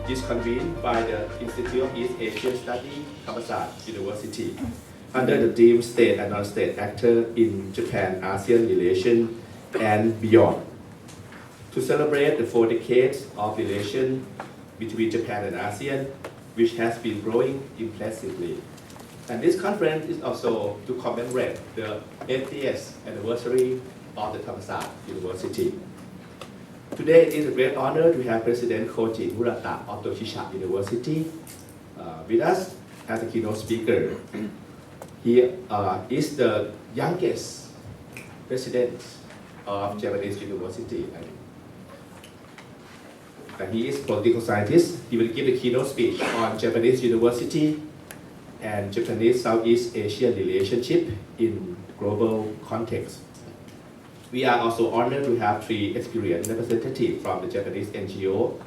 is convened by the Institute of East Asian Studies, Thammasat University, under the theme State and Non-State Actor in Japan-ASEAN Relations and Beyond, to celebrate the 4 decades of relations between Japan and ASEAN, which has been growing impressively. And this conference is also to commemorate the 80th anniversary of the Thammasat University. Today it is a great honor to have President Koji Murata of the Jsa University with us as a keynote speaker. He is the youngest president of Japanese University. And he is a political scientist. He will give a keynote speech on Japanese University and Japanese Southeast Asian relationship in global context. We are also honored to have 3 experienced representatives from the Japanese NGO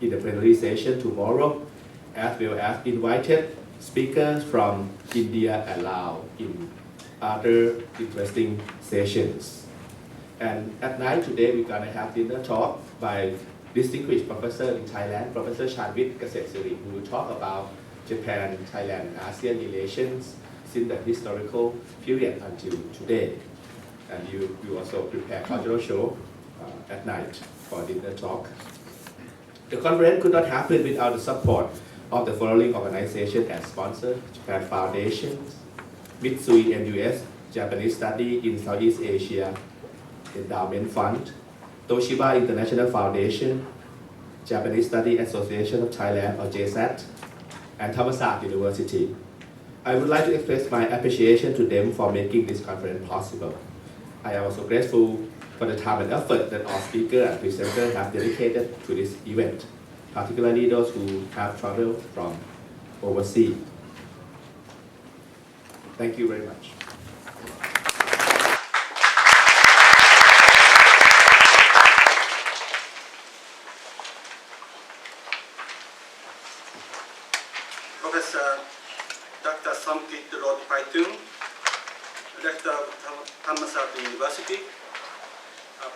in the plenary session tomorrow, as well as invited speakers from India and Laos in other interesting sessions. And at night today, we're gonna have dinner talk by distinguished professor in Thailand, Professor Jsa Dv, who will talk about Japan, Thailand, and ASEAN relations since the historical period until today. And you also prepare cultural show at night for dinner talk. The conference could not happen without the support of the following organizations as sponsors: Japan Foundation, Mitsui and US Japanese Study in Southeast Asia Endowment Fund, Toshiba International Foundation, Japanese Study Association of Thailand or JSAT, and Thammasat University. I would like to express my appreciation to them for making this conference possible. I am also grateful for the time and effort that our speakers and presenters have dedicated to this event, particularly those who have traveled from overseas. Thank you very much. Professor Dr. Samkit Rodpaitun, Rector of Thammasat University,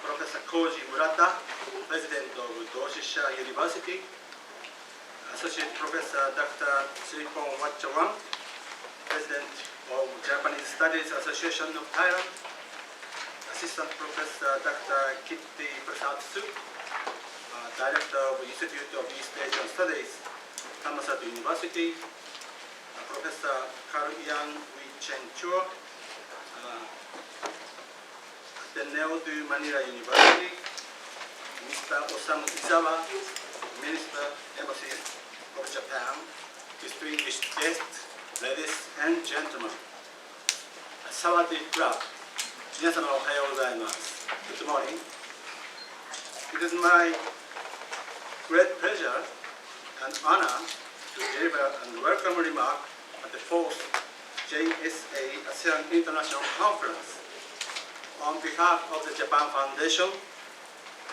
Professor Koji Murata, President of Jsa University, Associate Professor Dr. Sripon Watchawan, President of Japanese Studies Association of Thailand, Assistant Professor Dr. Kitty Prasad Suk, Director of Institute of East Asian Studies, Thammasat University, Professor Kar-Ian Wee Chen Chua, Ateneo de Manila University, Mr. Osamu Izawa, Minister, Embassy of Japan, distinguished guests, ladies and gentlemen. Sawadee krap. 皆様おはようございます。Good morning. It is my great pleasure and honor to deliver a welcome remark at the 4th JSA ASEAN International Conference. On behalf of the Japan Foundation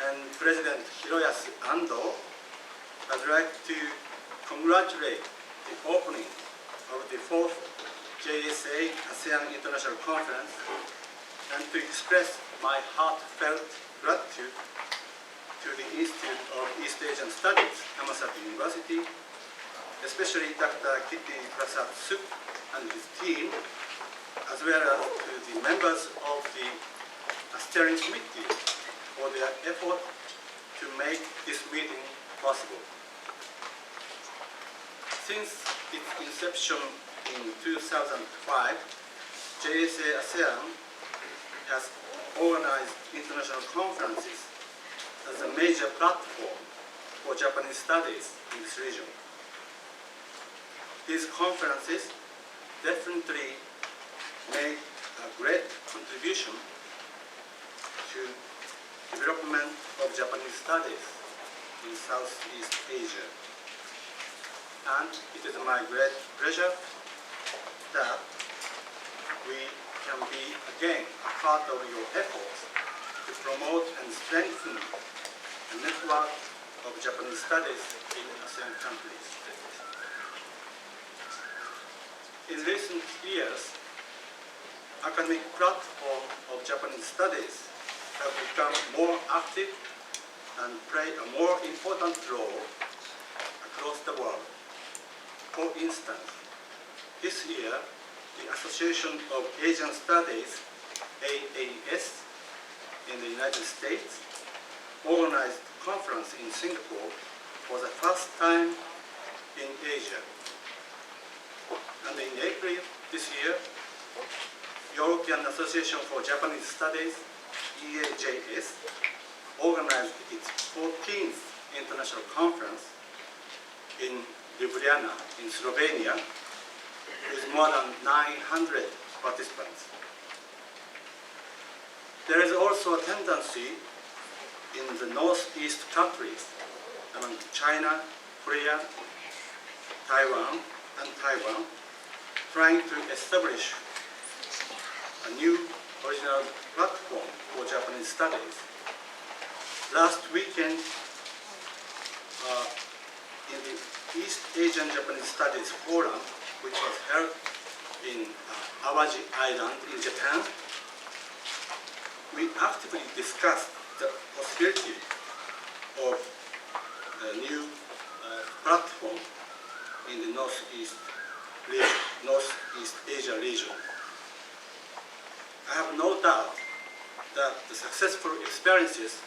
and President Hiroyasu Ando, I'd like to congratulate the opening of the 4th JSA ASEAN International Conference and to express my heartfelt gratitude to the Institute of East Asian Studies, Thammasat University, especially Dr. Kitty Prasad Suk and his team, as well as to the members of the steering committee for their effort to make this meeting possible. Since its inception in 2005, JSA ASEAN has organized international conferences as a major platform for Japanese studies in this region. These conferences definitely made a great contribution to development of Japanese studies in Southeast Asia. And it is my great pleasure that we can be again a part of your efforts to promote and strengthen the network of Japanese studies in ASEAN countries. In recent years, academic platform of Japanese studies have become more active and play a more important role instance. This year, the Association of Asian Studies, AAS, in the United States, organized a conference in Singapore for the first time in Asia. And in April this year, European Association for Japanese Studies, EAJS, organized its 14th international conference in Ljubljana in Slovenia with more than 900 participants. There is also a tendency in the Northeast countries among China, Korea, Taiwan, trying to establish a new original platform for Japanese studies. Last weekend, in the East Asian Japanese Studies Forum, which was held in Awaji Island in Japan, we actively discussed the possibility of a new platform in the Northeast Asia region. I have no doubt that the successful experiences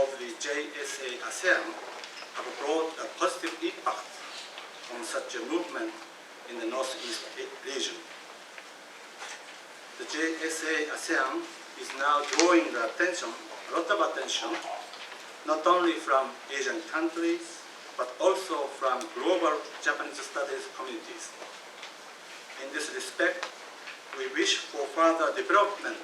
of the JSA ASEAN have brought a positive impact on such a movement in the Northeast region. The JSA ASEAN is now drawing a lot of attention, not only from Asian countries, but also from global Japanese studies communities. In this respect, we wish for further development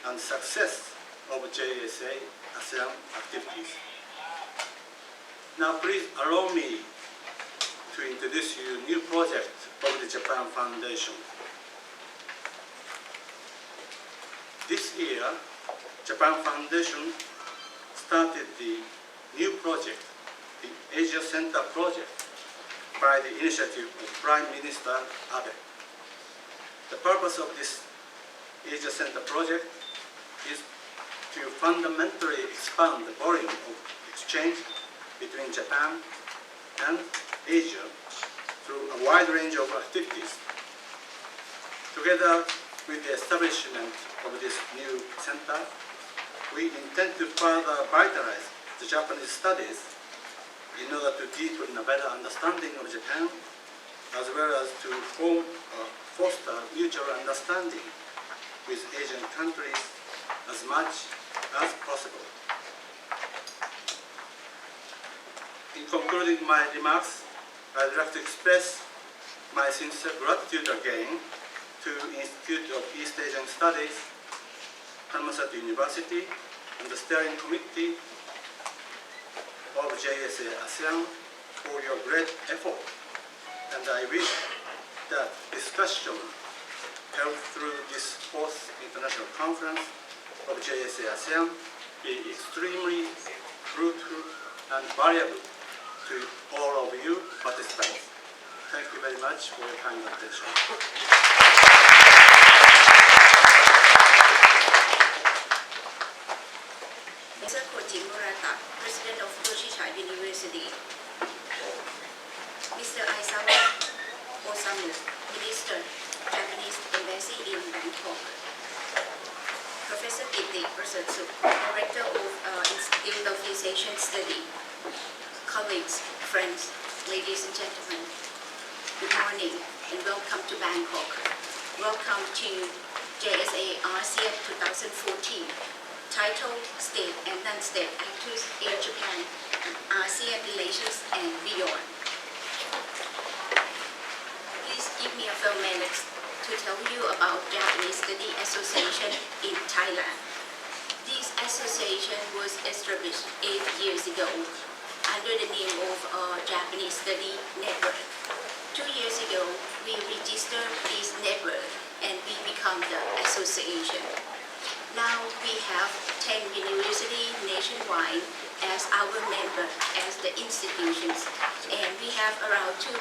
and success of JSA ASEAN activities. Now please allow me to introduce you a new project of the Japan Foundation. This year, Japan Foundation started the new project, the Asia Center Project, by the initiative of Prime Minister Abe. The purpose of this Asia Center Project is to fundamentally expand the volume of exchange between Japan and Asia through a wide range of activities. Together with the establishment of this new center, we intend to further vitalize the Japanese studies in order to deepen a better understanding of Japan, as well as to foster mutual understanding with Asian countries as much as possible. In concluding my remarks, I'd like to express my sincere gratitude again to Institute of East Asian Studies, Hanmasat University, and the Steering Committee of JSA ASEAN for your great effort. And I wish that discussion held through this fourth international conference of JSA ASEAN be extremely fruitful and valuable to all of you participants. Thank you very much for your kind attention. Mr. Koji Murata, President of Jsa University. Mr. Aizawa Osamu, Minister, Japanese Embassy in Bangkok. Professor Pitti Prasad-Suk, Director of Institute of East Asian Study. Colleagues, friends, ladies and gentlemen, good morning and welcome to Bangkok. Welcome to JSA ASEAN 2014, titled State and Non-State Actors in Japan, ASEAN Relations and Beyond. Please give me a few minutes to tell you about Japanese Study Association in Thailand. This association was established 8 years ago under the name of Japanese Study Network. 2 years ago, we registered this network and we become the association. Now we have 10 universities nationwide as our member, as the institutions, and we have around 200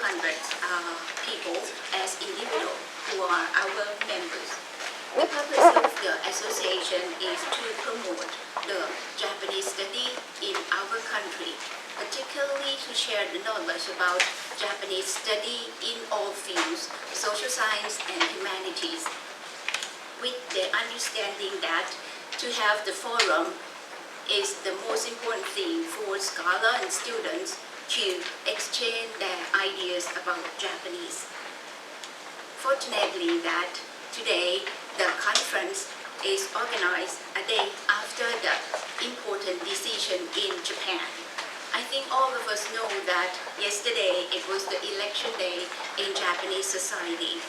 people as individuals who are our members. The purpose of the association is to promote the Japanese study in our country, particularly to share the knowledge about Japanese study in all fields, social science and humanities, with the understanding that to have the forum is the most important thing for scholars and students to exchange their ideas about Japanese. Fortunately that today the conference is organized a day after the important decision in Japan. I think all of us know that yesterday it was the election day in Japanese society.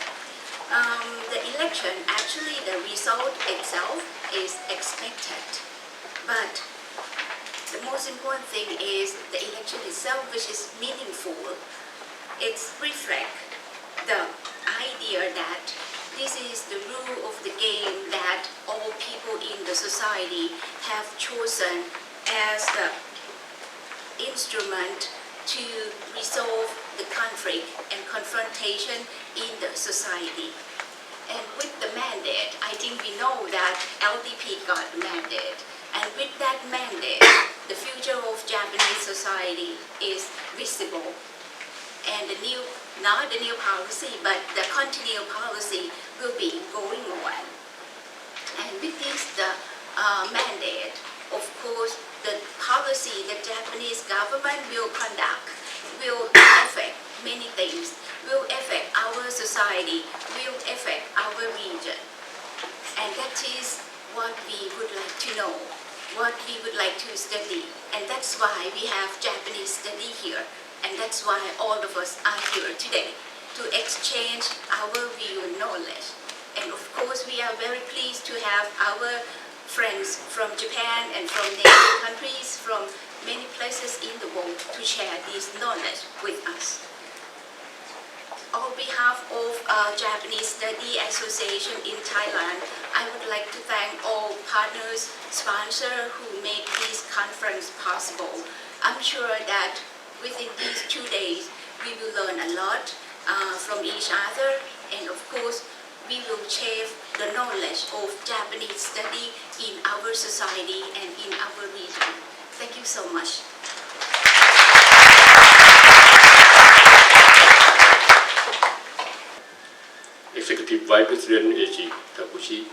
The election, actually the result itself is expected, but the most important thing is the election itself, which is meaningful. It reflects the idea that this is the rule of the game that all people in the society have chosen as the instrument to resolve the conflict and confrontation in the society. And with the mandate, I think we know that LDP got the mandate. And with that mandate, the future of Japanese society is visible. And not the new policy, but the continued policy will be going on. And with this, the mandate, of course, the policy the Japanese government will conduct will affect many things, will affect our society, will affect our region. And that is what we would like to know, what we would like to study. And that's why we have Japanese study here. And that's why all of us are here today, to exchange our view and knowledge. And of course, we are very pleased to have our friends from Japan and from neighboring countries, from many places in the world, to share this knowledge with us. On behalf of Japanese Study Association in Thailand, I would like to thank all partners, sponsors who made this conference possible. I'm sure that within these 2 days, we will learn a lot from each other, and of course, we will share the knowledge of Japanese study in our society and in our region. Thank you so much. Executive Vice President Eiji Takushi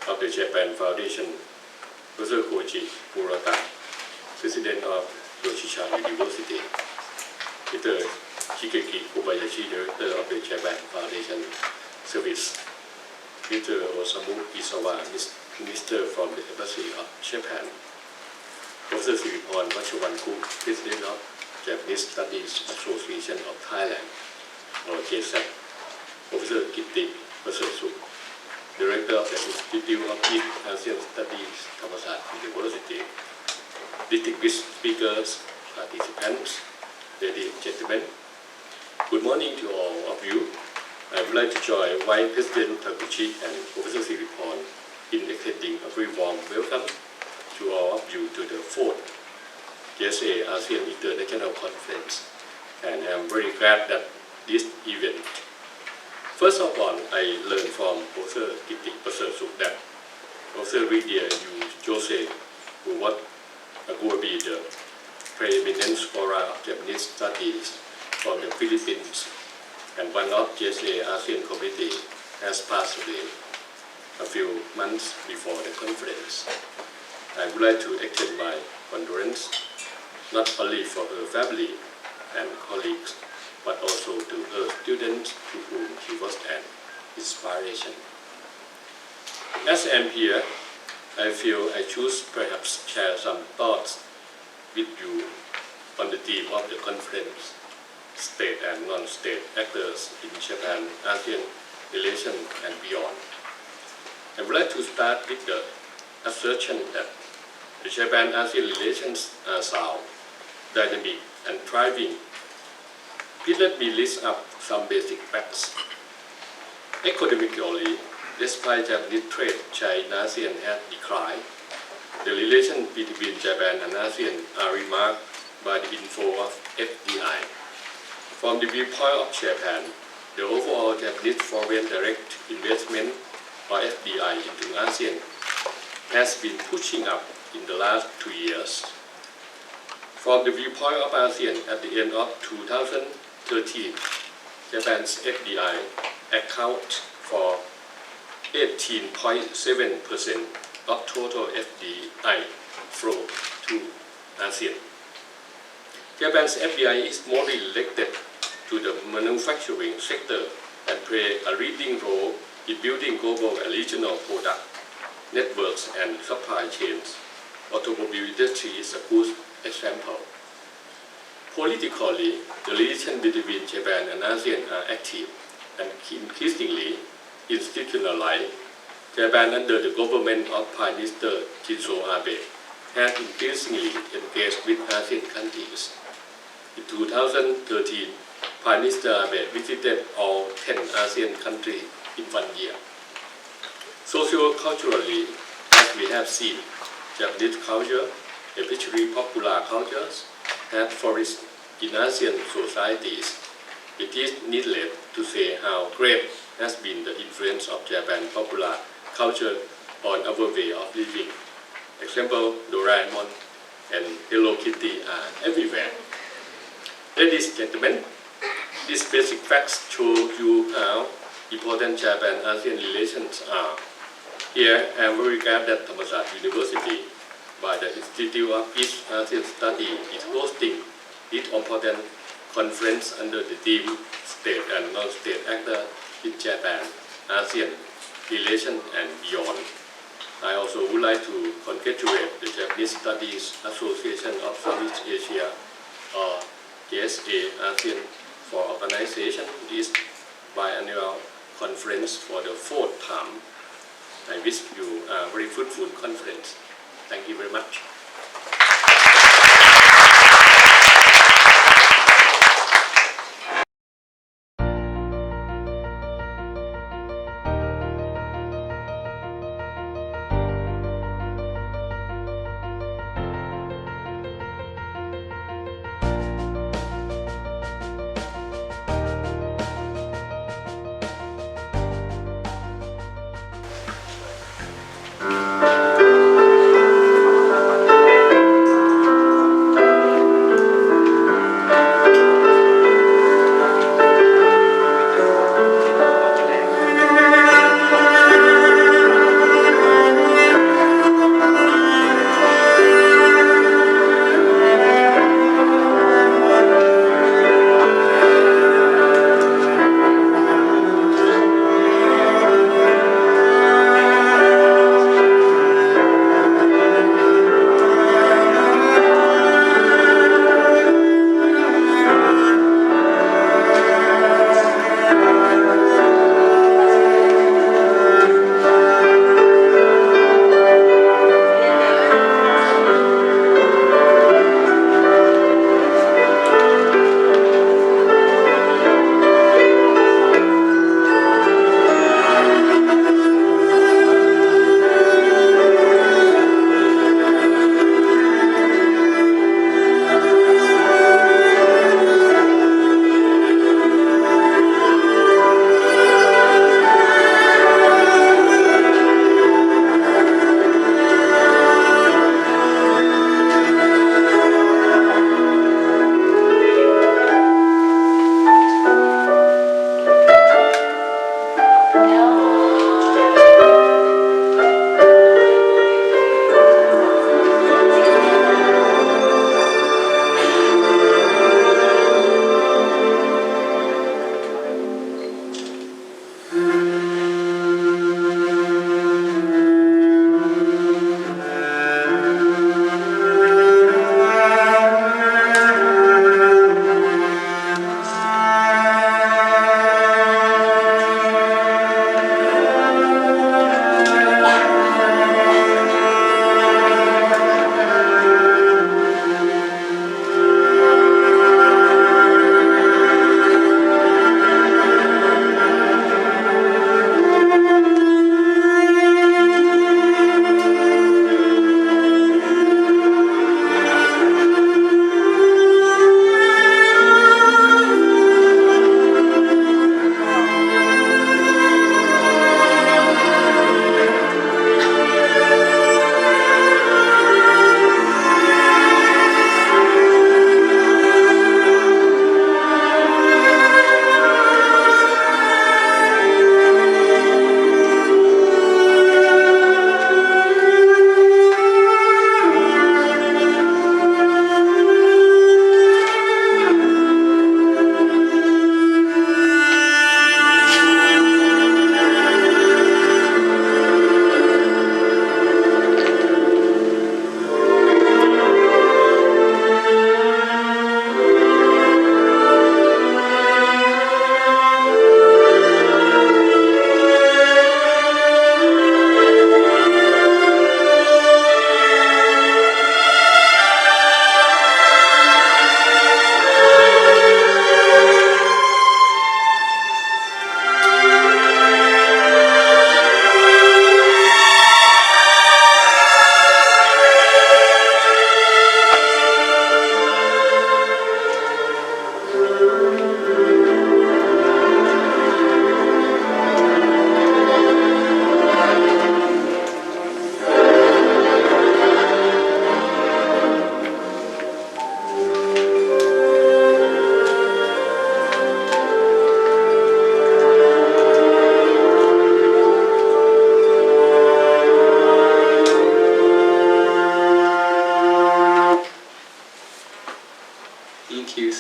of the Japan Foundation, Professor Koji Murata, President of Jsa University, Mr. Shigeki Kobayashi, Director of the Japan Foundation Service, Mr. Osamu Isawa, Minister from the Embassy of Japan, Professor Siripon Vachawanku, President of Japanese Studies Association of Thailand, or Jsa, Professor Kitti Pasasuk, Director of the Institute of East Asian Studies, Thammasat University, distinguished speakers, participants, ladies and gentlemen, good morning to all of you. I would like to join Vice President Takuchi and Professor Siripon in extending a very warm welcome to all of you to the 4th Jsa ASEAN International Conference, and I am very glad that this event. First of all, I learned from Professor Kitti Pasasuk that Professor Lydia Jose, who will be the preeminent scholar of Japanese studies from the Philippines and one of Jsa ASEAN Committee, has passed away a few months before the conference. I would like to extend my condolence not only for her family and colleagues, but also to her students to whom she was an inspiration. As I am here, I feel I choose perhaps share some thoughts with you on the theme of the conference, state and non-state actors in Japan-ASEAN relations and beyond. I would like to start with the assertion that the Japan-ASEAN relations are sound, dynamic and thriving. Please let me list up some basic facts. Economically, despite Japanese trade, China-ASEAN has declined. The relations between Japan and ASEAN are remarked by the inflow of FDI. From the viewpoint of Japan, the overall Japanese foreign direct investment or FDI into ASEAN has been pushing up in the last 2 years. From the viewpoint of ASEAN, at the end of 2013, Japan's FDI account for 18.7% of total FDI flow to ASEAN. Japan's FDI is more related to the manufacturing sector and play a leading role in building global and regional product networks and supply chains. Automobile industry is a good example. Politically, the relation between Japan and ASEAN are active and increasingly institutionalized. Japan, under the government of Prime Minister Jsa Dv, has increasingly engaged with ASEAN countries. In 2013, Prime Minister Abe visited all 10 ASEAN countries in 1 year. Socio-culturally, as we have seen, Japanese culture, especially popular cultures, have flourished in ASEAN societies. It is needless to say how great has been the influence of Japan popular culture on our way of living. Example, Doraemon and Hello Kitty are everywhere. Ladies and gentlemen, these basic facts show you how important Japan-ASEAN relations are. Here, I am very glad that Thammasat University, by the Institute of East Asian Studies, is hosting this important conference under the theme State and Non-State Actors in Japan, ASEAN Relations and Beyond. I also would like to congratulate the Japanese Studies Association of Southeast Asia, or JSA ASEAN, for organization this biannual conference for the 4th time. I wish you a very fruitful conference. Thank you very much.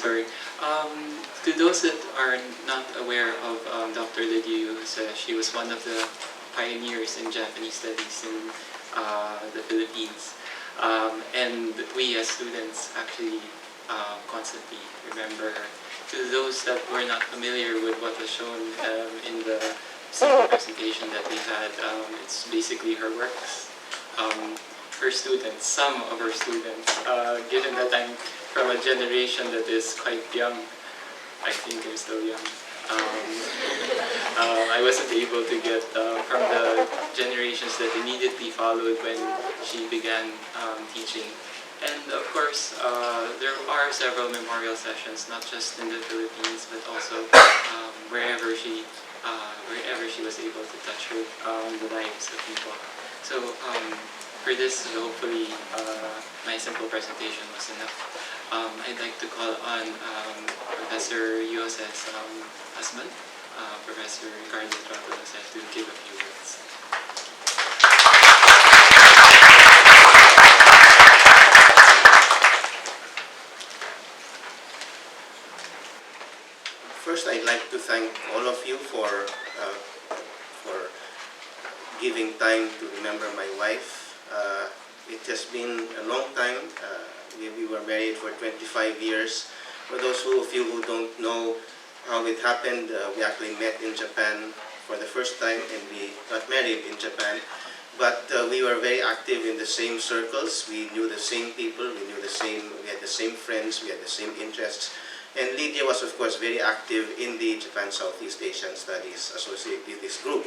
story. To those that are not aware of Dr. Lydia, she was one of the pioneers in Japanese studies in the Philippines. And we as students actually constantly remember her. To those that were not familiar with what was shown in the simple presentation that we had, it's basically her works. Her students, some of her students, given that I'm from a generation that is quite young, I think I'm still young. I wasn't able to get from the generations that immediately followed when she began teaching. And of course, there are several memorial sessions, not just in the Philippines, but also wherever she was able to touch the lives of people. So for this, hopefully, my simple presentation was enough. I'd like to call on Professor Jsa's husband, Professor Ricardo Trapalosa, to give a few words. First, I'd like to thank all of you for giving time to remember my wife. It has been a long time. We were married for 25 years. For those of you who don't know how it happened, we actually met in Japan for the first time, and we got married in Japan. But we were very active in the same circles. We knew the same people. We had the same friends. We had the same interests. And Lydia was, of course, very active in the Japan Southeast Asian Studies associated this group.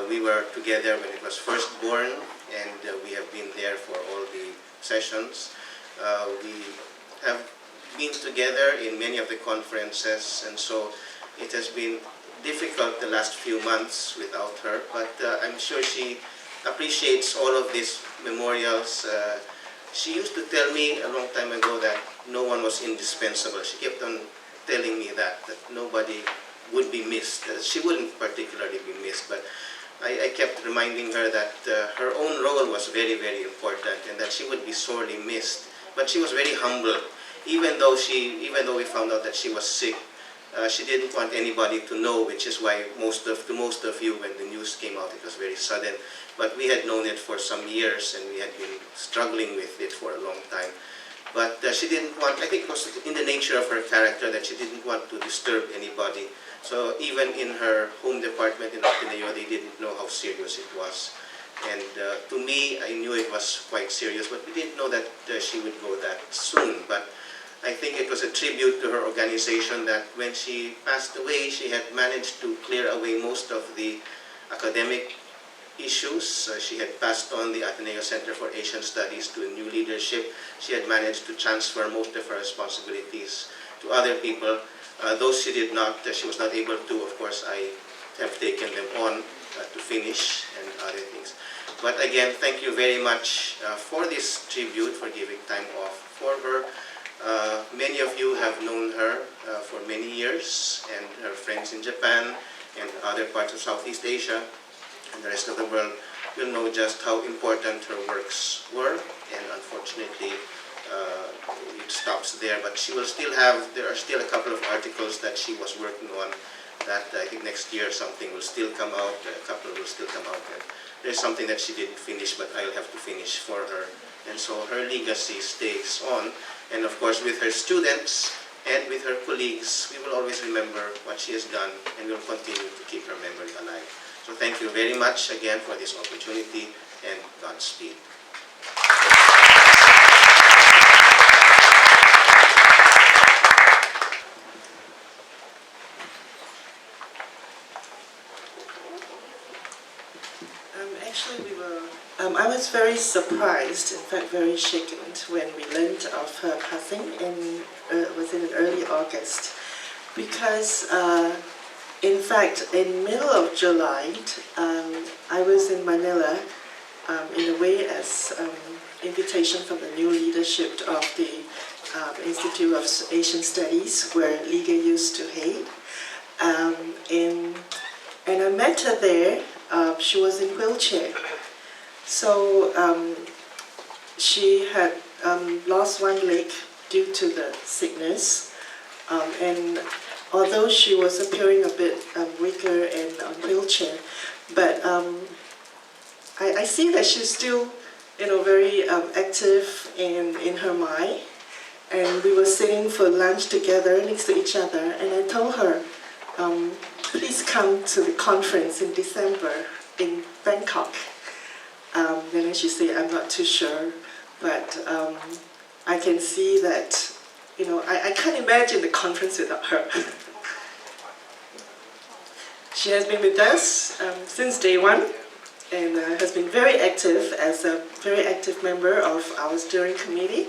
We were together when it was first born, and we have been there for all the sessions. We have been together in many of the conferences, and so it has been difficult the last few months without her, but I'm sure she appreciates all of these memorials. She used to tell me a long time ago that no one was indispensable. She kept on telling me that nobody would be missed. She wouldn't particularly be missed, but I kept reminding her that her own role was very, very important and that she would be sorely missed. But she was very humble. Even though we found out that she was sick, she didn't want anybody to know, which is why to most of you, when the news came out, it was very sudden. But we had known it for some years, and we had been struggling with it for a long time. But she didn't want, I think it was in the nature of her character that she didn't want to disturb anybody. So even in her home department in Ateneo, they didn't know how serious it was. And to me, I knew it was quite serious, but we didn't know that she would go that soon. But I think it was a tribute to her organization that when she passed away, she had managed to clear away most of the academic issues. She had passed on the Ateneo Center for Asian Studies to a new leadership. She had managed to transfer most of her responsibilities to other people. Those she did not, she was not able to, of course, I have taken them on to finish and other things. But again, thank you very much for this tribute, for giving time off for her. Many of you have known her for many years, and her friends in Japan and other parts of Southeast Asia and the rest of the world will know just how important her works were, and unfortunately it stops there. But she will still have, there are still a couple of articles that she was working on that I think next year something will still come out, a couple will still come out. And there's something that she didn't finish, but I'll have to finish for her. And so her legacy stays on. And of course, with her students and with her colleagues, we will always remember what she has done, and we'll continue to keep her memory alive. So thank you very much again for this opportunity, and Godspeed. I was very surprised, in fact very shaken, when we learned of her passing within early August, because in fact in middle of July I was in Manila in a way as invitation from the new leadership of the Institute of Asian Studies, where Liga used to head, and I met her there. She was in wheelchair. So she had lost one leg due to the sickness, And although she was appearing a bit weaker and on wheelchair, but I see that she's still, very active in her mind. And we were sitting for lunch together next to each other, and I told her, please come to the conference in December in Bangkok. And then she said, I'm not too sure, but I can see that, I can't imagine the conference without her. She has been with us since day one, and has been very active as a very active member of our steering committee.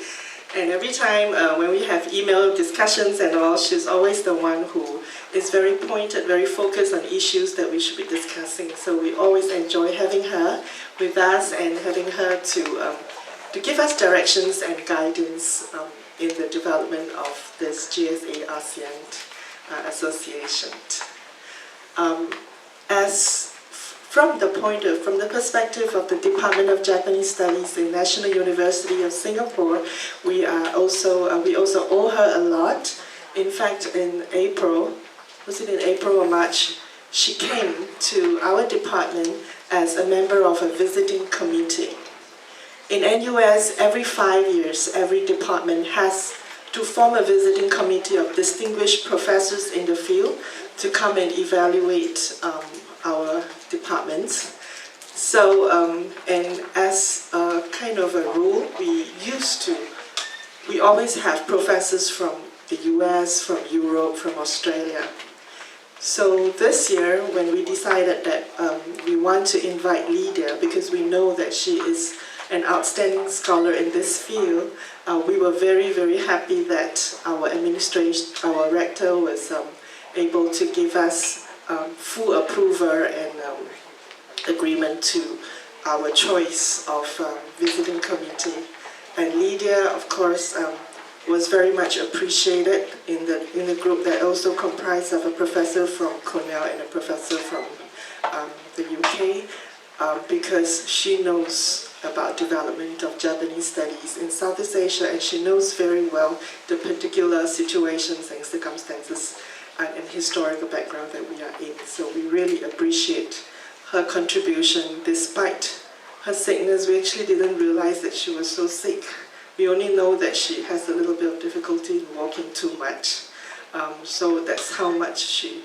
And every time when we have email discussions and all, she's always the one who is very pointed, very focused on issues that we should be discussing. So we always enjoy having her with us and having her to give us directions and guidance in the development of this GSA ASEAN association. From the perspective of the Department of Japanese Studies in National University of Singapore, we also owe her a lot. In fact, in April, was it in April or March, she came to our department as a member of a visiting committee. In NUS, every 5 years, every department has to form a visiting committee of distinguished professors in the field to come and evaluate our departments. So, and as a kind of a rule, we always have professors from the US, from Europe, from Australia. So this year, when we decided that we want to invite Lydia, because we know that she is an outstanding scholar in this field, we were very, very happy that our administration, our rector was able to give us full approval and agreement to our choice of visiting committee. And Lydia, of course, was very much appreciated in the group that also comprised of a professor from Cornell and a professor from the UK, because she knows about development of Japanese studies in Southeast Asia, and she knows very well the particular situations and circumstances and historical background that we are in. So we really appreciate her contribution. Despite her sickness, we actually didn't realize that she was so sick. We only know that she has a little bit of difficulty in walking too much. So that's how much she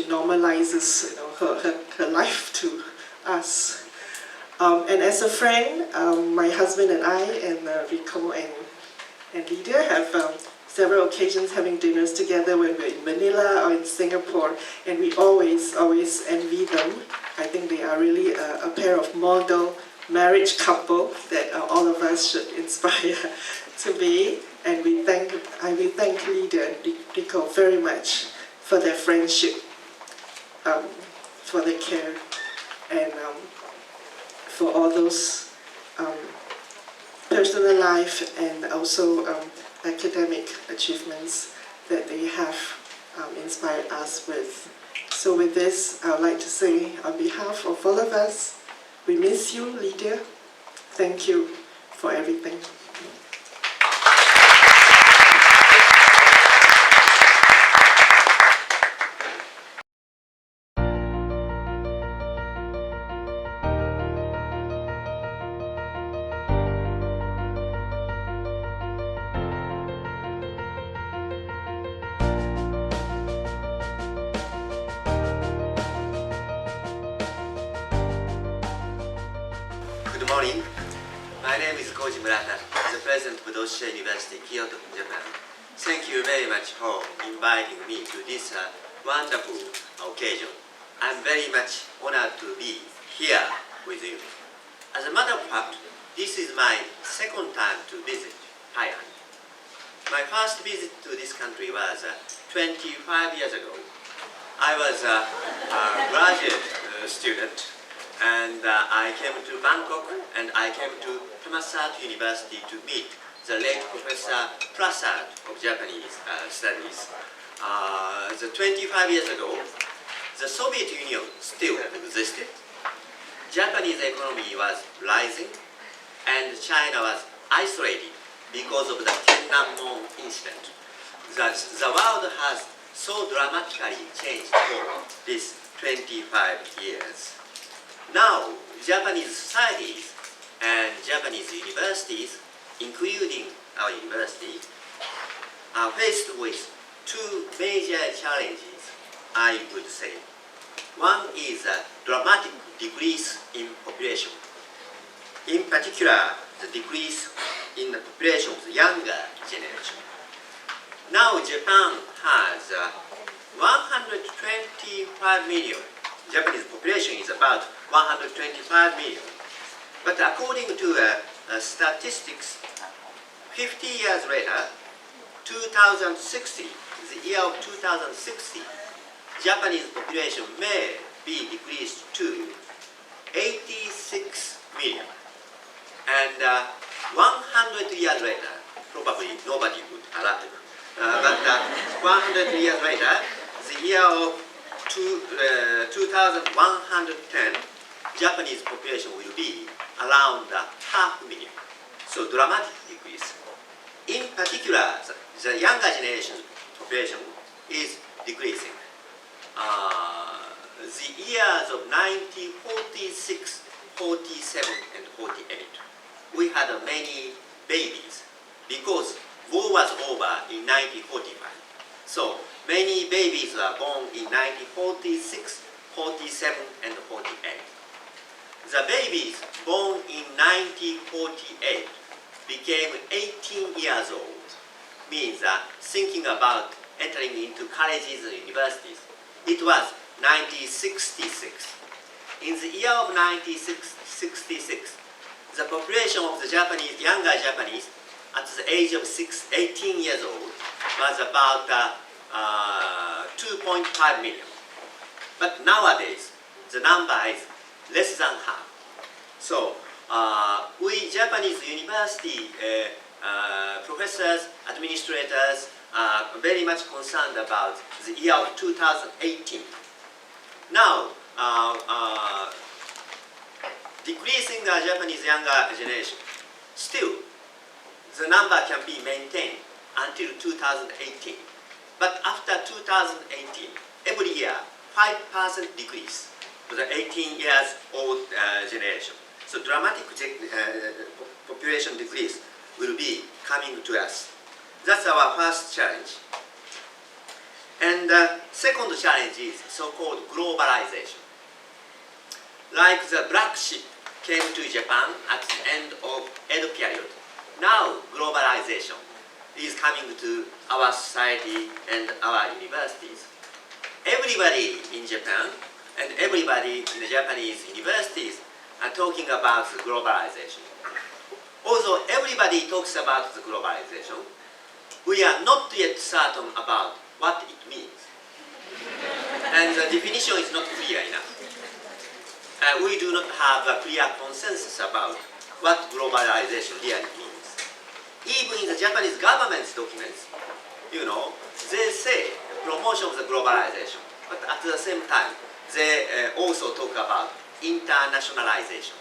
normalizes her life to us. And as a friend, my husband and I and Rico and Lydia have several occasions having dinners together when we're in Manila or in Singapore, and we always envy them. I think they are really a pair of model marriage couple that all of us should inspire to be. And we thank Lydia and Rico very much for their friendship, for their care, and for all those personal life and also academic achievements that they have inspired us with. So with this, I would like to say on behalf of all of us, we miss you, Lydia. Thank you for everything. Good morning. My name is Koji Murata, the president of Jsa University, Kyoto, Japan. Thank you very much for inviting me to this wonderful occasion. I'm very much honored to be here with you. As a matter of fact, this is my second time to visit Thailand. My first visit to this country was 25 years ago. I was a graduate student, and I came to Bangkok, and I came to Thammasat University to meet the late Professor Prasad of Japanese studies. 25 years ago, the Soviet Union still existed. Japanese economy was rising, and China was isolated because of the Tiananmen incident. the world has so dramatically changed for these 25 years. Now, Japanese societies and Japanese universities, including our university, are faced with two major challenges, I would say. One is a dramatic decrease in population. In particular, the decrease in the population of the younger generation. Now Japan has 125 million. Japanese population is about 125 million. But according to statistics, 50 years later, 2060, the year of 2060, Japanese population may be decreased to 86 million. And 100 years later, probably nobody would arrive. But 100 years later, the year of 2110, Japanese population will be around 500,000. So dramatic decrease. In particular, the younger generation population is decreasing. The years of 1946, 47, and 48, we had many babies because war was over in 1945. So many babies were born in 1946, 47, and 48. The babies born in 1948 became 18 years old, means thinking about entering into colleges and universities. It was 1966. In the year of 1966, the population of the Japanese, younger Japanese, at the age of 18 years old, was about 2.5 million. But nowadays, the number is less than half. So we Japanese university professors, administrators are very much concerned about the year of 2018. Now, decreasing the Japanese younger generation, still the number can be maintained until 2018. But after 2018, every year, 5% decrease for the 18 years old generation. So dramatic population decrease will be coming to us. That's our first challenge. And the second challenge is so-called globalization. Like the black sheep came to Japan at the end of Edo period, now globalization is coming to our society and our universities. Everybody in Japan and everybody in the Japanese universities are talking about the globalization. Although everybody talks about the globalization, we are not yet certain about what it means. And the definition is not clear enough. We do not have a clear consensus about what globalization really means. Even in the Japanese government's documents, they say promotion of the globalization, but at the same time, they also talk about internationalization.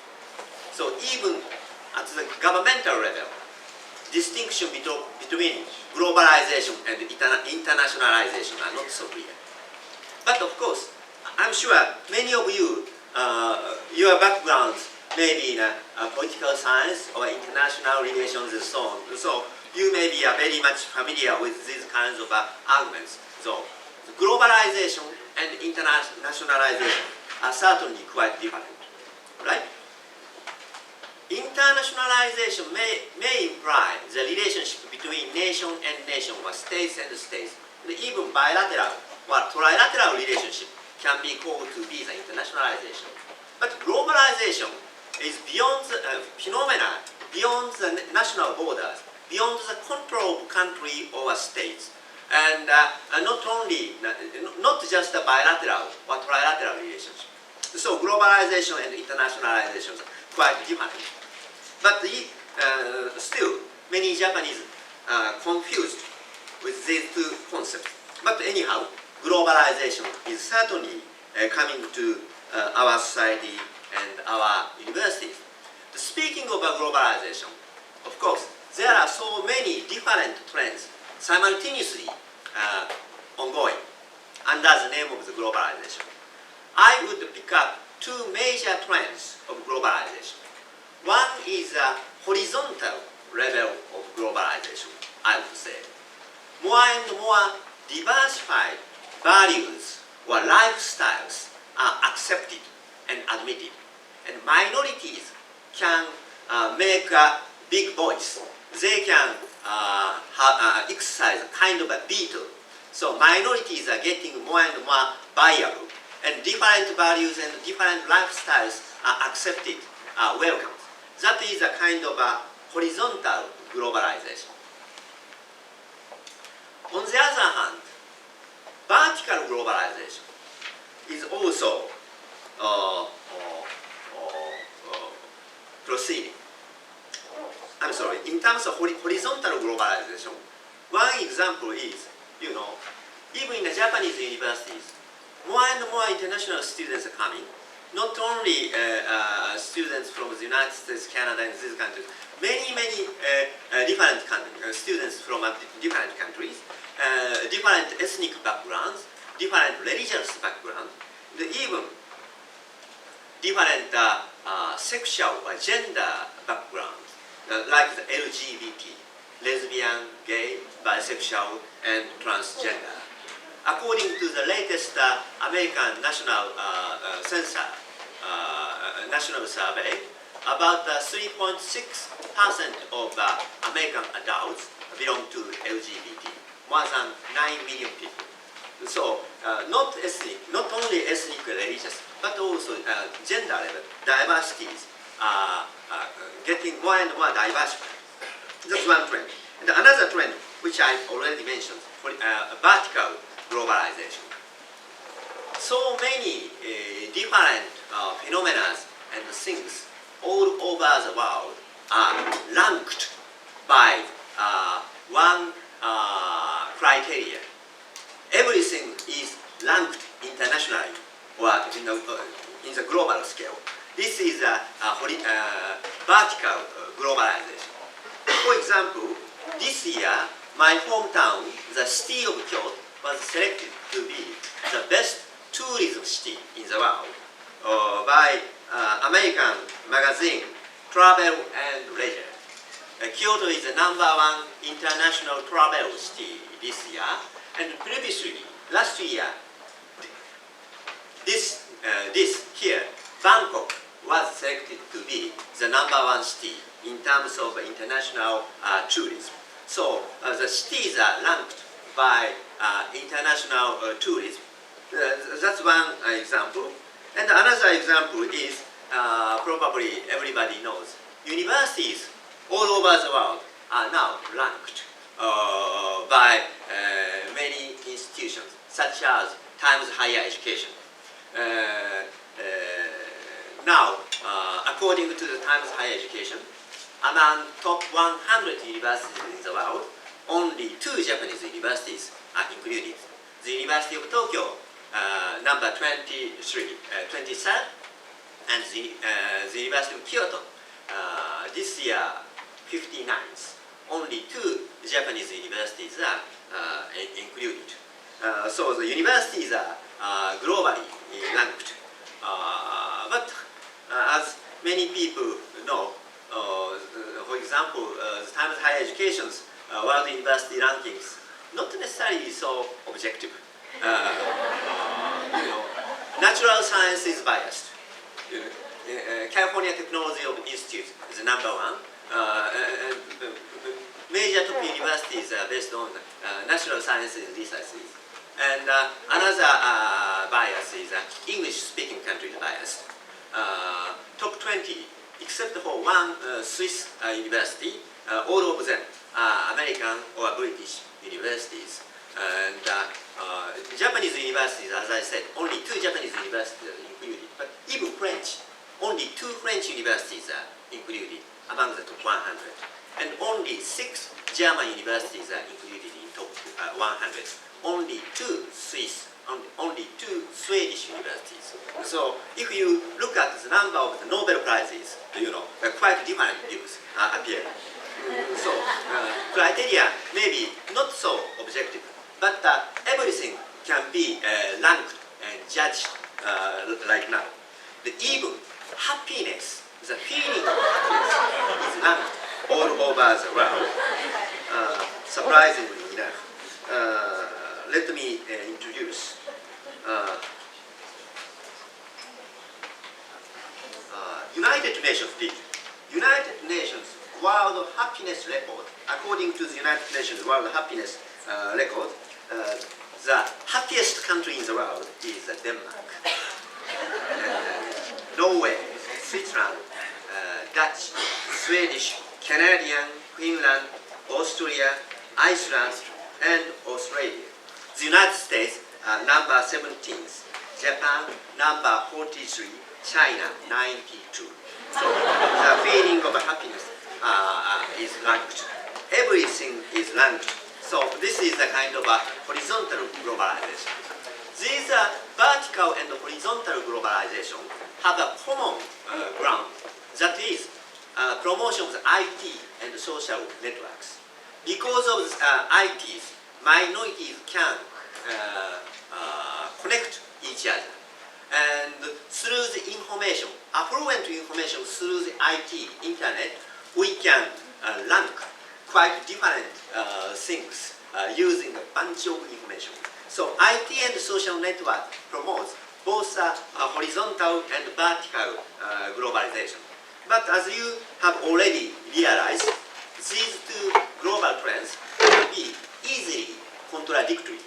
So even at the governmental level, distinction between globalization and internationalization are not so clear. But of course, I'm sure many of you, your backgrounds may be in political science or international relations and so on. So you may be very much familiar with these kinds of arguments. So globalization and internationalization are certainly quite different, right? Internationalization may imply the relationship between nation and nation, or states and states. Even bilateral or trilateral relationship can be called to be the internationalization. But globalization is beyond the phenomena, beyond the national borders, beyond the control of country or states. And not just a bilateral or trilateral relationship. So globalization and internationalization are quite different. But still, many Japanese are confused with these two concepts. But anyhow, globalization is certainly coming to our society and our universities. Speaking of globalization, of course, there are so many different trends simultaneously ongoing under the name of the globalization. I would pick up two major trends of globalization. One is a horizontal level of globalization, I would say. More and more diversified values or lifestyles are accepted and admitted, and minorities can make a big voice. They can exercise a kind of a veto. So minorities are getting more and more viable, and different values and different lifestyles are accepted, welcomed. That is a kind of a horizontal globalization. On the other hand, vertical globalization is also proceeding. I'm sorry, in terms of horizontal globalization, one example is, even in the Japanese universities, more and more international students are coming. Not only students from the United States, Canada, and these countries, many different students from different countries, different ethnic backgrounds, different religious backgrounds, even different sexual or gender backgrounds, like the LGBT, lesbian, gay, bisexual, and transgender. According to the latest American national national survey, about 3.6% of American adults belong to LGBT, more than 9 million people. So not only ethnic, religious, but also gender level diversities are getting more and more diversified. That's one trend. And another trend, which I already mentioned, for vertical globalization. So many different phenomena and things all over the world are ranked by one criteria. Everything is ranked internationally or in the global scale. This is a vertical globalization. For example, this year, my hometown, the city of Kyoto, was selected to be the best tourism city in the world by American magazine Travel and Leisure. Kyoto is the #1 international travel city this year, and previously, last year, this here, Bangkok was selected to be the #1 city in terms of international tourism. So the cities are ranked by international tourism. That's one example. And another example is, probably everybody knows, universities all over the world are now ranked by many institutions, such as Times Higher Education. Now, according to the Times Higher Education, among top 100 universities in the world, only 2 Japanese universities are included. The University of Tokyo, number 23rd, and the University of Kyoto, this year, 59th. Only 2 Japanese universities are included. So the universities are globally ranked. But as many people know, for example, the Times Higher Education's World University Rankings, not necessarily so objective. Natural science is biased. California Technology Institute is the #1. Major top universities are based on natural sciences researches. And another bias is English-speaking countries bias. Top 20, except for one Swiss university, all of them are American or British universities. And Japanese universities, as I said, only 2 Japanese universities are included. But even French, only 2 French universities are included among the top 100. And only 6 German universities are included in top 100. Only 2 Swedish universities. So if you look at the number of the Nobel Prizes, quite different views appear. So criteria may be not so objective, but everything can be ranked and judged like now. Even happiness, the feeling of happiness is ranked all over the world. Surprisingly enough, let me introduce United Nations people. United Nations World Happiness Report. According to the United Nations World Happiness Record, the happiest country in the world is Denmark. Norway, Switzerland, Dutch, Swedish, Canadian, Finland, Austria, Iceland, and Australia. The United States, number 17, Japan, number 43, China, 92. So the feeling of happiness is ranked. Everything is ranked. So this is a kind of a horizontal globalization. These vertical and horizontal globalization have a common ground. That is promotion of the IT and social networks. Because of ITs, minorities can connect each other. And through the information, affluent information through the IT, internet, we can rank quite different things using a bunch of information. So IT and social network promotes both horizontal and vertical globalization. But as you have already realized, these two global trends can be easily contradictory.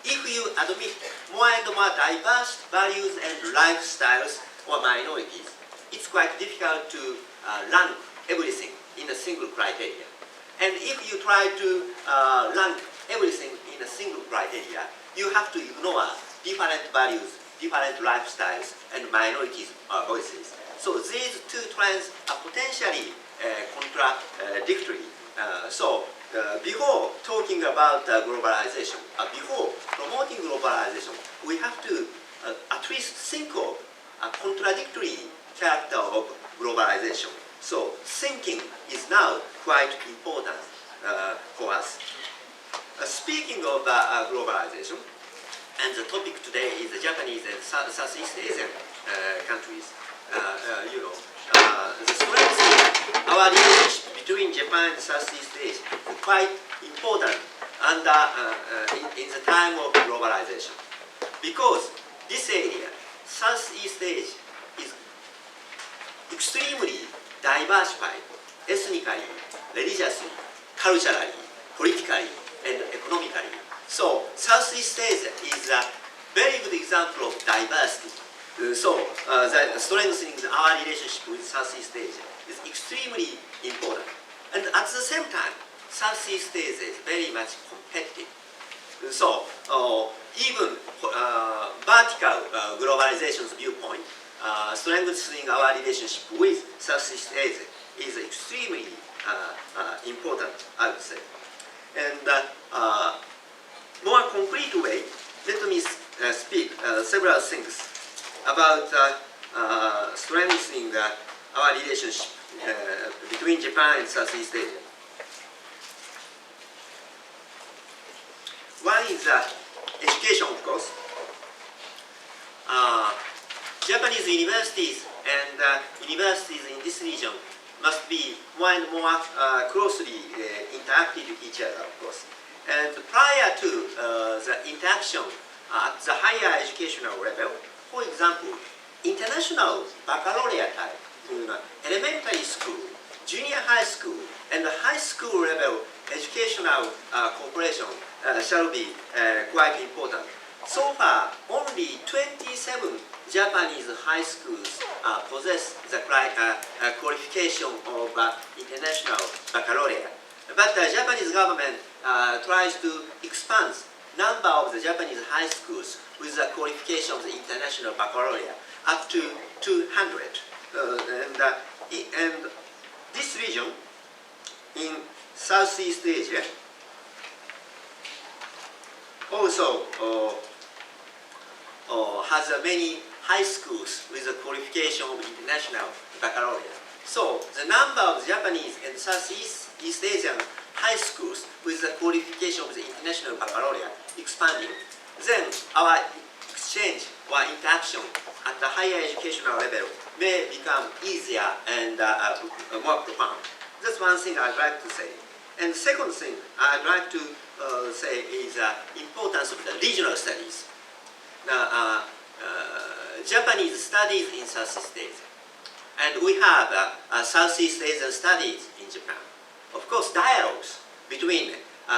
If you admit more and more diverse values and lifestyles or minorities, it's quite difficult to rank everything in a single criteria. And if you try to rank everything in a single criteria, you have to ignore different values, different lifestyles, and minorities' voices. So these two trends are potentially contradictory. Before talking about globalization, before promoting globalization, we have to at least think of a contradictory character of globalization. So thinking is now quite important for us. Speaking of globalization, and the topic today is the Japanese and Southeast Asian countries. The strength of our relationship between Japan and Southeast Asia is quite important in the time of globalization. Because this area, Southeast Asia, is extremely diversified ethnically, religiously, culturally, politically, and economically. So Southeast Asia is a very good example of diversity. The strengthening our relationship with Southeast Asia is extremely important. And at the same time, Southeast Asia is very much competitive. So even vertical globalization's viewpoint, strengthening our relationship with Southeast Asia is extremely important, I would say. And more concrete way, let me speak several things about strengthening our relationship between Japan and Southeast Asia. One is education, of course. Japanese universities and universities in this region must be more and more closely interacted with each other, of course. And prior to the interaction at the higher educational level, for example, international baccalaureate type, elementary school, junior high school, and high school level educational cooperation shall be quite important. So far, only 27 Japanese high schools possess the qualification of international baccalaureate. But the Japanese government tries to expand number of the Japanese high schools with the qualification of the international baccalaureate up to 200. And this region in Southeast Asia also has many high schools with the qualification of international baccalaureate. So the number of Japanese and Southeast Asian high schools with the qualification of the international baccalaureate expanding, then our exchange or interaction at the higher educational level may become easier and more profound. That's one thing I'd like to say. And the second thing I'd like to say is importance of the regional studies. Now, Japanese studies in Southeast Asia. And we have Southeast Asian studies in Japan. Of course, dialogues between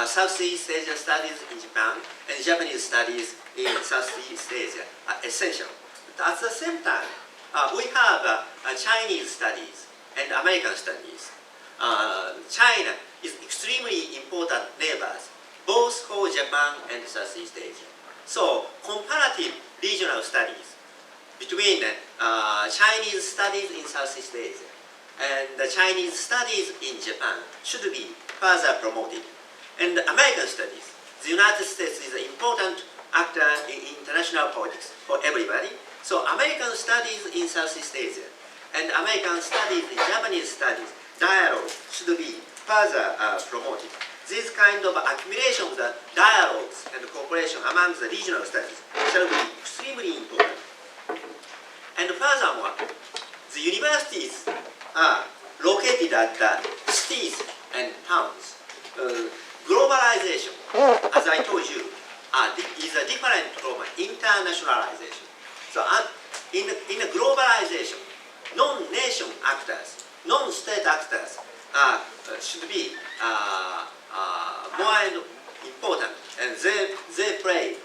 Southeast Asian studies in Japan and Japanese studies in Southeast Asia are essential. But at the same time, we have Chinese studies and American studies. China is extremely important neighbors, both for Japan and Southeast Asia. So, comparative regional studies between Chinese studies in Southeast Asia and the Chinese studies in Japan should be further promoted. And American studies, the United States is an important actor in international politics for everybody. So American studies in Southeast Asia and American studies in Japanese studies, dialogue should be further promoted. This kind of accumulation of the dialogues and cooperation among the regional studies shall be extremely important. And furthermore, the universities are located at cities and towns. Globalization, as I told you, is different from internationalization. So in a globalization, non-nation actors, non-state actors should be more important, and they play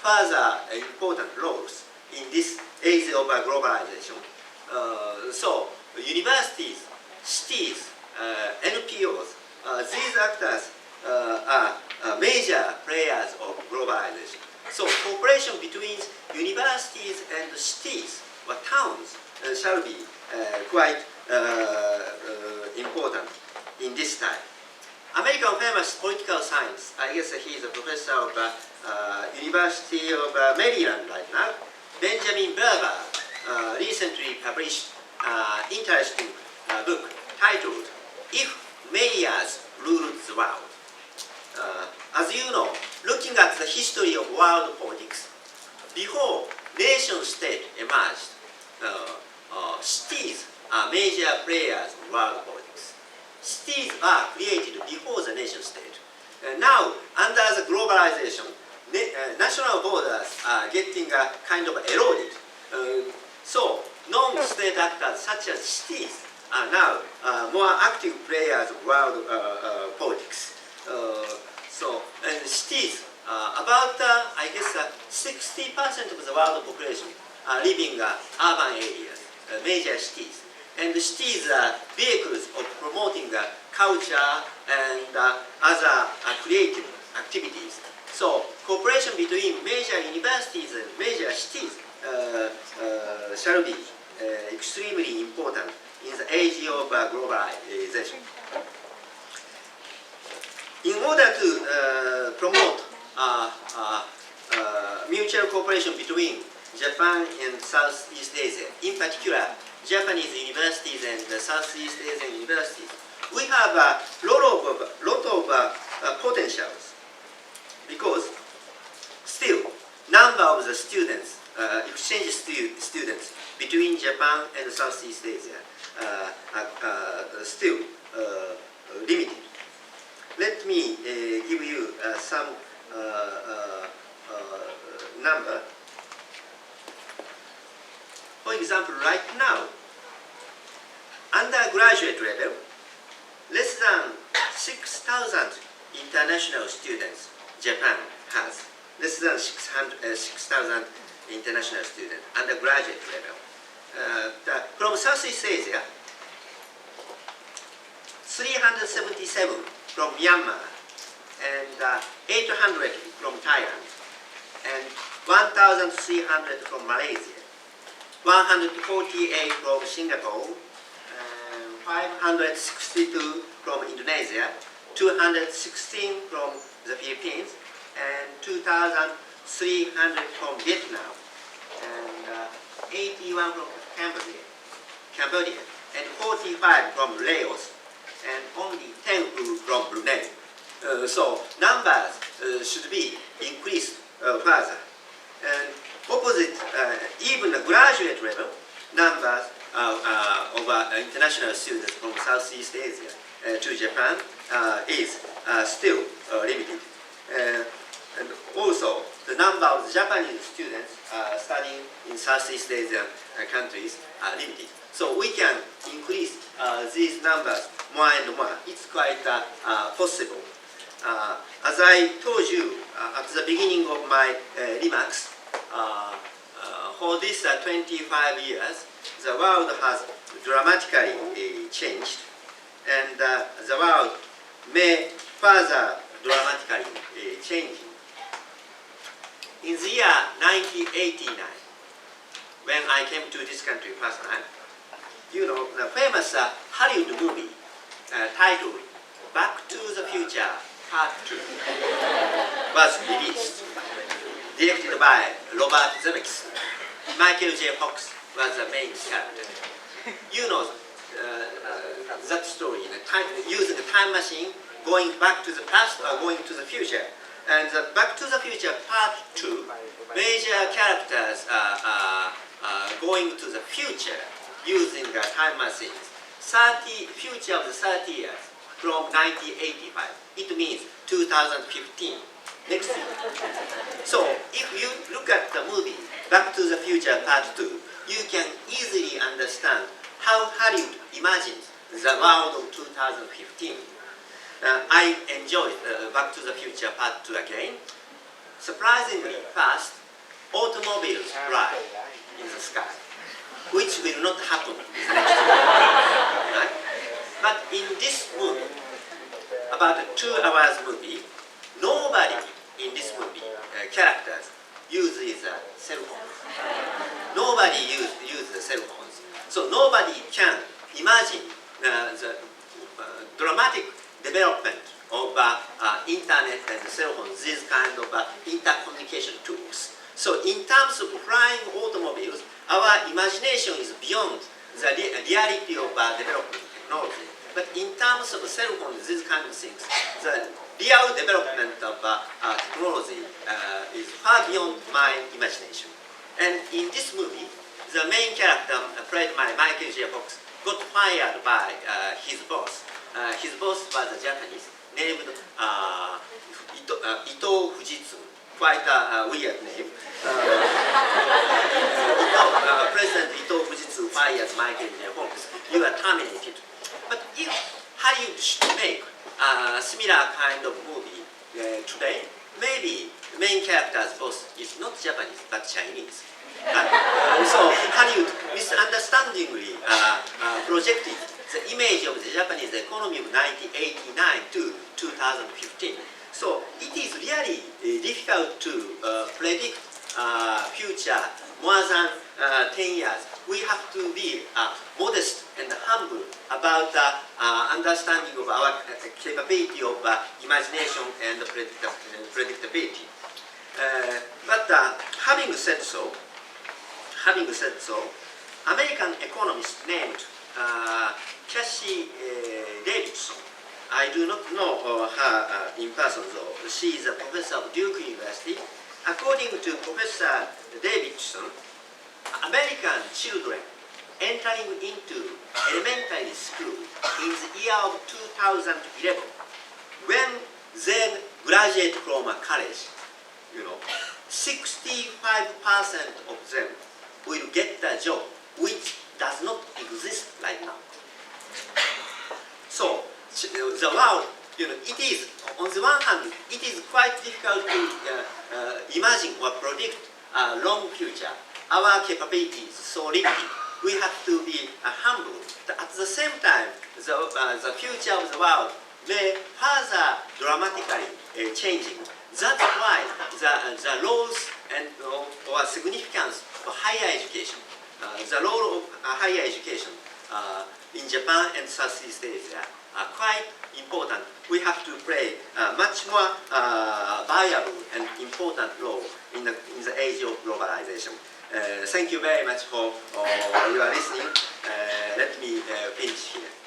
further important roles in this age of globalization. So universities, cities, NPOs, these actors are major players of globalization. So cooperation between universities and cities or towns shall be quite important in this time. American famous political science, I guess he is a professor of University of Maryland right now, Benjamin Berger, recently published interesting book titled If Mayors Ruled the World. As you know, looking at the history of world politics, before nation-state emerged, cities are major players in world politics. Cities are created before the nation-state. Now, under the globalization, national borders are getting kind of eroded. So, non-state actors such as cities are now more active players of world politics. And cities, about I guess 60% of the world population are living urban areas, major cities. And the cities are vehicles of promoting culture and other creative activities. So cooperation between major universities and major cities shall be extremely important in the age of globalization. In order to promote mutual cooperation between Japan and Southeast Asia, in particular Japanese universities and Southeast Asian universities, we have a lot of potentials, because still number of the students, exchange students between Japan and Southeast Asia are still limited. Let me give you some number. For example, right now, undergraduate level, less than 6,000 international students Japan has. Less than 6,000 international students, undergraduate level. From Southeast Asia, 377 from Myanmar, and 800 from Thailand, and 1,300 from Malaysia, 148 from Singapore, 562 from Indonesia, 216 from the Philippines, and 2,300 from Vietnam, and 81 from Cambodia. and 45 from Laos, and only 10 from Brunei. So numbers should be increased further. And opposite, even the graduate level, numbers of international students from Southeast Asia to Japan is still limited. And also, the number of Japanese students studying in Southeast Asian countries are limited. So we can increase these numbers more and more. It's quite possible. As I told you at the beginning of my remarks, for these 25 years, the world has dramatically changed, and the world may further dramatically changing. In the year 1989, when I came to this country first time, you know, the famous Hollywood movie titled Back to the Future Part 2 was released, directed by Robert Zemeckis. Michael J. Fox was the main character. You know that story, using a time machine, going back to the past or going to the future. And the Back to the Future Part 2, major characters are going to the future using time machines. Future of the 30 years from 1985. It means 2015, next year. So if you look at the movie Back to the Future Part 2, you can easily understand how Hollywood imagines the world of 2015. I enjoyed Back to the Future Part 2 again. Surprisingly fast, automobiles fly in the sky, which will not happen next year. Right? But in this movie, about a 2 hours movie, nobody in this movie, characters, uses cell phones. Nobody uses cell phones. So nobody can imagine the dramatic development of internet and cell phones, these kind of intercommunication tools. So in terms of flying automobiles, our imagination is beyond the reality of development technology. But in terms of cell phones, these kind of things, the real development of technology is far beyond my imagination. And in this movie, the main character, played by Michael J. Fox, got fired by his boss. His boss was Japanese, named Ito Fujitsu, quite a weird name. President Ito Fujitsu fired Michael J. Fox. You are terminated. But if Hollywood should make a similar kind of movie today, maybe the main character's boss is not Japanese, but Chinese. So Hollywood misunderstandingly projected the image of the Japanese economy of 1989 to 2015. So it is really difficult to predict future more than 10 years. We have to be modest and humble about understanding of our capability of imagination and predictability. But having said so, American economist named Jsa Dv. I do not know her in person though. She is a professor of Duke University. According to Professor Davidson, American children entering into elementary school in the year of 2011, when they graduate from a college, 65% of them will get a job which does not exist right now. So the world, it is, on the one hand, it is quite difficult to imagine or predict a long future. Our capability is so limited. We have to be humble. At the same time, the future of the world may further dramatically changing. That's why the roles and or significance of higher education, the role of higher education in Japan and Southeast Asia are quite important. We have to play a much more valuable and important role in the age of globalization. Thank you very much for your listening. let me finish here.